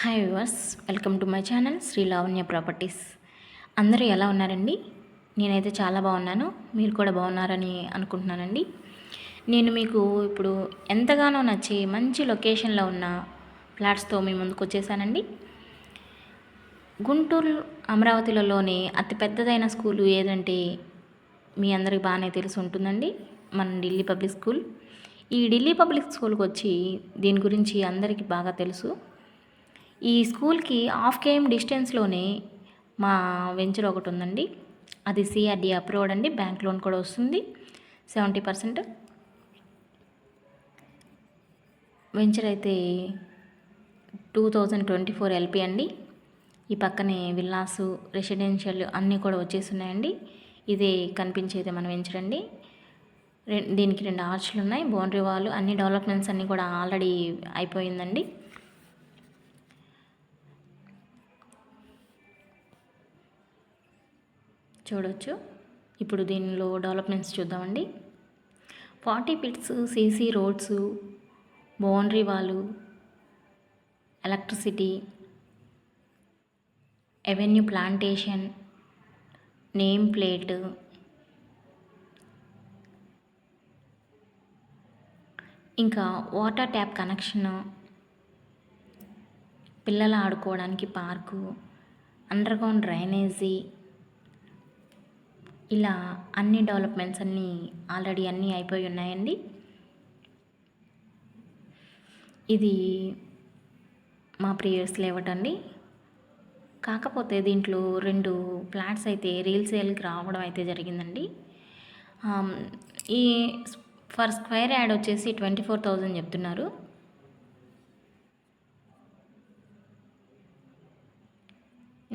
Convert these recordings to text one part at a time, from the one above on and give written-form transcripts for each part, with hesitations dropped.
Hi viewers, welcome to my channel Shri Lavanya properties. అందరూ ఎలా ఉన్నారండి? నేనైతే చాలా బాగున్నాను. మీరు కూడా బాగున్నారని అనుకుంటున్నానండి. నేను మీకు ఇప్పుడు ఎంతగానో నచ్చి మంచి లొకేషన్లో ఉన్న ఫ్లాట్స్తో మీ ముందుకు వచ్చేసానండి. గుంటూరు అమరావతిలోని అతి పెద్దదైన స్కూలు ఏదంటే మీ అందరికి బాగానే తెలిసి ఉంటుందండి, మన ఢిల్లీ పబ్లిక్ స్కూల్. ఈ ఢిల్లీ పబ్లిక్ స్కూల్కి వచ్చి దీని గురించి అందరికీ బాగా తెలుసు. ఈ స్కూల్కి హాఫ్ కేఎం డిస్టెన్స్లోనే మా వెంచర్ ఒకటి ఉందండి. అది సిఆర్డి అప్రూవ్డ్ అండి. బ్యాంక్ లోన్ కూడా వస్తుంది 70%. వెంచర్ అయితే 2024 ఎల్పి అండి. ఈ పక్కనే విల్లాసు, రెసిడెన్షియల్ అన్నీ కూడా వచ్చేస్తున్నాయండి. ఇదే కనిపించేది మన వెంచర్ అండి. దీనికి 2 ఆర్చ్లు ఉన్నాయి, బౌండరీ వాల్, అన్ని డెవలప్మెంట్స్ అన్నీ కూడా ఆల్రెడీ అయిపోయిందండి. చూడవచ్చు. ఇప్పుడు దీనిలో డెవలప్మెంట్స్ చూద్దామండి. 40 ఫీట్స్ సీసీ రోడ్స్, బౌండరీ వాలు, electricity, avenue plantation, name plate, ఇంకా వాటర్ ట్యాప్ కనెక్షను, పిల్లలు ఆడుకోవడానికి పార్కు, అండర్గ్రౌండ్ డ్రైనేజీ, ఇలా అన్ని డెవలప్మెంట్స్ అన్నీ ఆల్రెడీ అన్నీ అయిపోయి ఉన్నాయండి. ఇది మా ప్రీవియస్ లేఅవుట్ అండి. కాకపోతే దీంట్లో 2 ఫ్లాట్స్ అయితే రీల్ సేల్కి రావడం అయితే జరిగిందండి. ఈ ఫర్ స్క్వేర్ యార్డ్ వచ్చేసి 24,000 చెప్తున్నారు.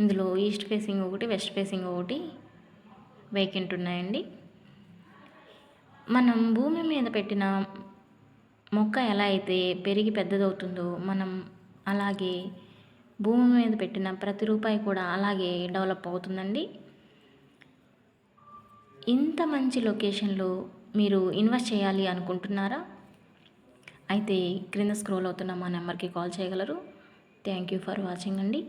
ఇందులో ఈస్ట్ ఫేసింగ్ ఒకటి, వెస్ట్ ఫేసింగ్ ఒకటి వేకెంట్ ఉన్నాయండి. మనం భూమి మీద పెట్టిన మొక్క ఎలా అయితే పెరిగి పెద్దదవుతుందో, మనం అలాగే భూమి మీద పెట్టిన ప్రతి రూపాయి కూడా అలాగే డెవలప్ అవుతుందండి. ఇంత మంచి లొకేషన్లో మీరు ఇన్వెస్ట్ చేయాలి అనుకుంటున్నారా? అయితే క్రింద స్క్రోల్ అవుతున్న మా నెంబర్కి కాల్ చేయగలరు. థ్యాంక్ యూ ఫర్ వాచింగ్ అండి.